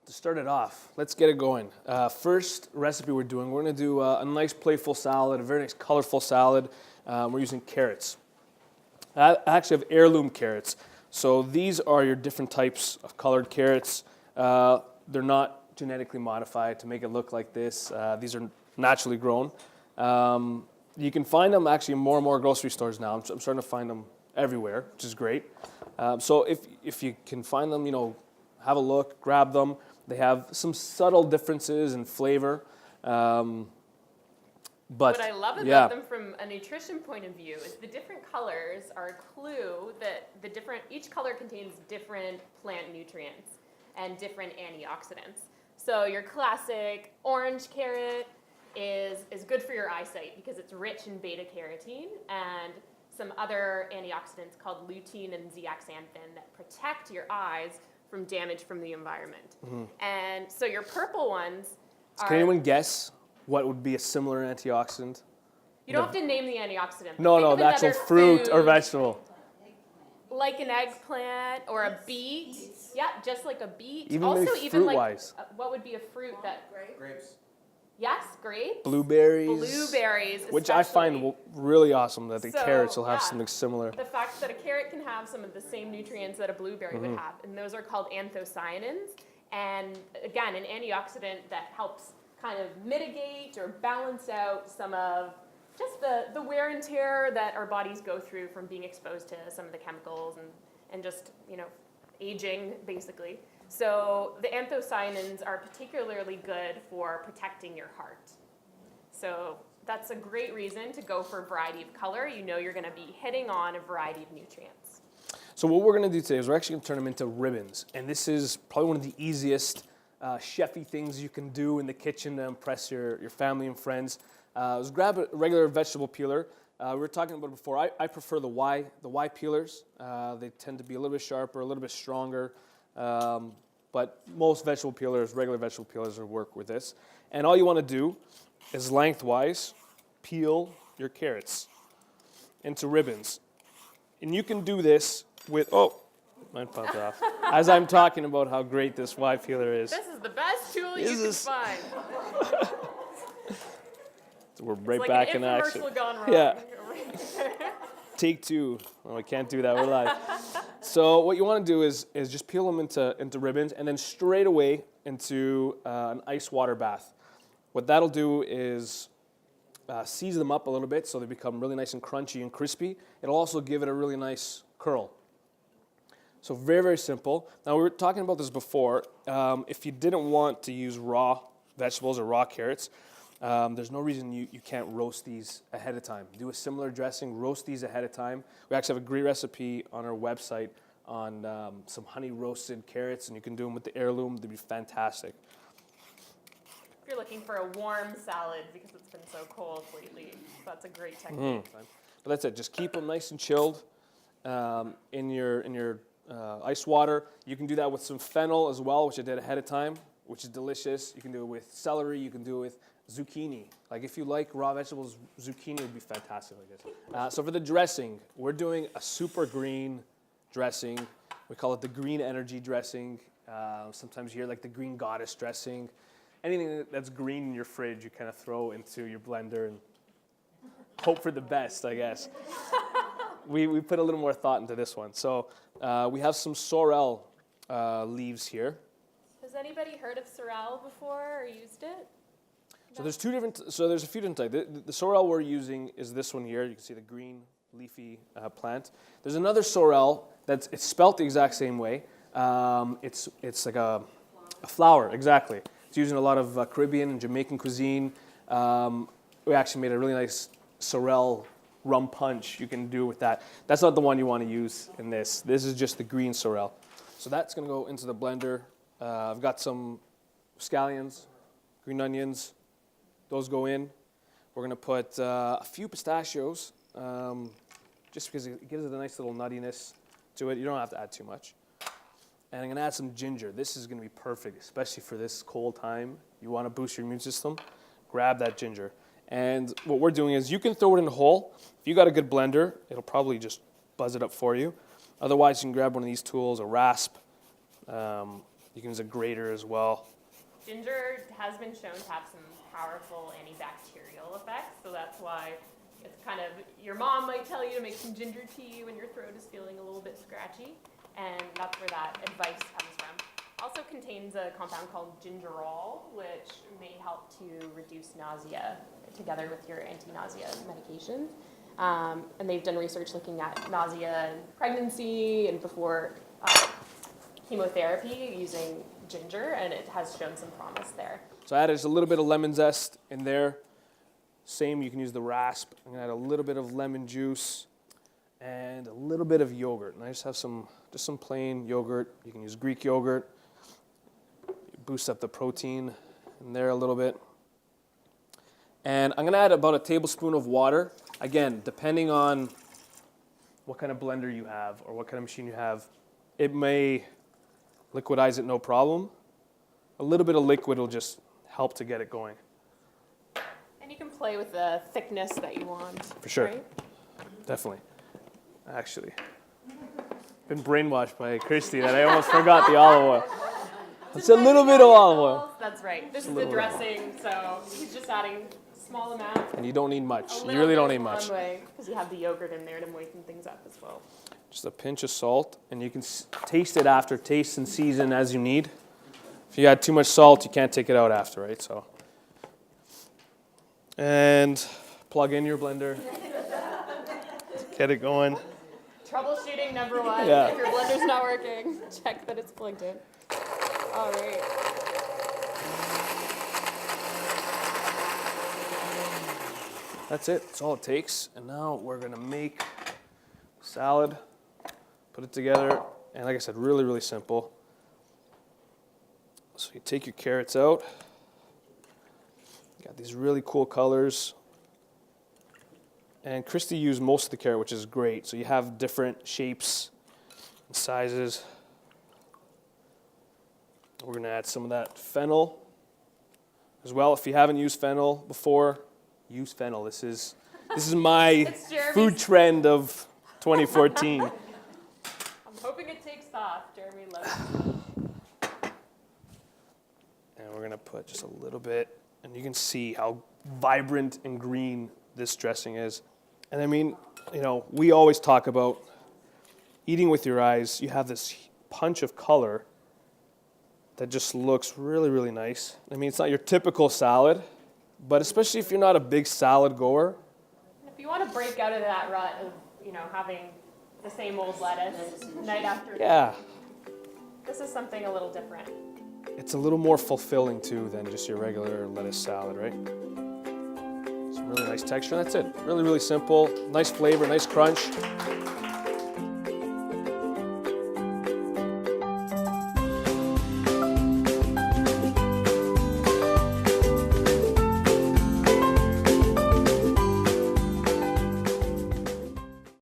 To start it off, let's get it going. First recipe we're doing, we're going to do a nice playful salad, a very nice colorful salad. We're using carrots. I actually have heirloom carrots. So these are your different types of colored carrots. They're not genetically modified to make it look like this. These are naturally grown. You can find them actually in more and more grocery stores now. I'm starting to find them everywhere, which is great. So if you can find them, have a look, grab them. They have some subtle differences in flavor. But what I love about them from a nutrition point of view is the different colors are a clue that each color contains different plant nutrients and different antioxidants. So your classic orange carrot is good for your eyesight because it's rich in beta carotene and some other antioxidants called lutein and zeaxanthin that protect your eyes from damage from the environment. Mm-hmm. And so your purple ones Can anyone guess what would be a similar antioxidant? You don't have to name the antioxidant. No, the actual fruit or vegetable. Like an eggplant or a beet. Yeah, just like a beet. Even also, maybe fruit-wise. What would be a fruit that... Grapes. Yes, grapes. Blueberries. Blueberries, which I find really awesome that the carrots will have something similar. The fact that a carrot can have some of the same nutrients that a blueberry would have, and those are called anthocyanins. And again, an antioxidant that helps kind of mitigate or balance out some of just the wear and tear that our bodies go through from being exposed to some of the chemicals and just, aging, basically. So the anthocyanins are particularly good for protecting your heart. So that's a great reason to go for a variety of color. You're going to be hitting on a variety of nutrients. So what we're going to do today is we're actually going to turn them into ribbons. And this is probably one of the easiest chefy things you can do in the kitchen to impress your family and friends. Just grab a regular vegetable peeler. We were talking about it before. I prefer the Y peelers. They tend to be a little bit sharper, a little bit stronger. But most vegetable peelers, regular vegetable peelers, will work with this. And all you want to do is lengthwise peel your carrots into ribbons. And you can do this with, mine popped off. As I'm talking about how great this Y peeler is. This is the best tool you can find. So we're right back in action. Gone wrong. Yeah. Take two. Oh, I can't do that. We're live. So what you want to do is just peel them into ribbons and then straight away into an ice water bath. What that'll do is season them up a little bit so they become really nice and crunchy and crispy. It'll also give it a really nice curl. So very, very simple. Now we were talking about this before. If you didn't want to use raw vegetables or raw carrots, there's no reason you can't roast these ahead of time. Do a similar dressing, roast these ahead of time. We actually have a great recipe on our website on some honey roasted carrots, and you can do them with the heirloom. They'd be fantastic. If you're looking for a warm salad because it's been so cold lately, that's a great technique. But that's it. Just keep them nice and chilled in your ice water. You can do that with some fennel as well, which I did ahead of time, which is delicious. You can do it with celery. You can do it with zucchini. Like if you like raw vegetables, zucchini would be fantastic like this. So for the dressing, we're doing a super green dressing. We call it the green energy dressing. Sometimes you hear like the green goddess dressing. Anything that's green in your fridge, you kind of throw into your blender and hope for the best, I guess. We put a little more thought into this one. So we have some sorrel leaves here. Has anybody heard of sorrel before or used it? So there's a few different types. The sorrel we're using is this one here. You can see the green leafy plant. There's another sorrel it's spelt the exact same way. It's like a flower, exactly. It's used in a lot of Caribbean and Jamaican cuisine. We actually made a really nice sorrel rum punch you can do with that. That's not the one you want to use in this. This is just the green sorrel. So that's going to go into the blender. I've got some scallions, green onions. Those go in. We're going to put a few pistachios, just because it gives it a nice little nuttiness to it. You don't have to add too much. And I'm going to add some ginger. This is going to be perfect, especially for this cold time. You want to boost your immune system, grab that ginger. And what we're doing is you can throw it in whole. If you got a good blender, it'll probably just buzz it up for you. Otherwise, you can grab one of these tools, a rasp. You You can use a grater as well. Ginger has been shown to have some powerful antibacterial effects, so that's why it's kind of, your mom might tell you to make some ginger tea when your throat is feeling a little bit scratchy, and that's where that advice comes from. Also contains a compound called gingerol, which may help to reduce nausea together with your anti-nausea medication. And they've done research looking at nausea in pregnancy and before chemotherapy using ginger, and it has shown some promise there. So I added just a little bit of lemon zest in there. Same, you can use the rasp. I'm gonna add a little bit of lemon juice and a little bit of yogurt. And I just have just some plain yogurt. You can use Greek yogurt. Boost up the protein in there a little bit. And I'm gonna add about a tablespoon of water. Again, depending on what kind of blender you have or what kind of machine you have, it may liquidize it no problem. A little bit of liquid will just help to get it going. And you can play with the thickness that you want. For sure. Right? Definitely. Actually, been brainwashed by Christy that I almost forgot the olive oil. It's a little bit of olive oil. That's right. This is the dressing, so he's just adding a small amount. And you don't need much. You really don't need much. Because you have the yogurt in there to moisten things up as well. Just a pinch of salt, and you can taste it after, taste and season as you need. If you add too much salt, you can't take it out after, right? So, and plug in your blender. Get it going. Troubleshooting number one. Yeah. If your blender's not working, check that it's plugged in. All right. That's it. That's all it takes. And now we're gonna make salad, put it together, and like I said, really, really simple. So you take your carrots out. Got these really cool colors. And Christy used most of the carrot, which is great. So you have different shapes and sizes. We're gonna add some of that fennel as well. If you haven't used fennel before, use fennel. This is my food trend of 2014. I'm hoping it takes off. Jeremy loves it. And we're gonna put just a little bit, and you can see how vibrant and green this dressing is. And I mean, you know, we always talk about eating with your eyes. You have this punch of color that just looks really, really nice. I mean, it's not your typical salad, but especially if you're not a big salad goer. If you want to break out of that rut of, having the same old lettuce night after night, Yeah. this is something a little different. It's a little more fulfilling too than just your regular lettuce salad, right? Some really nice texture. That's it. Really, really simple. Nice flavor, nice crunch.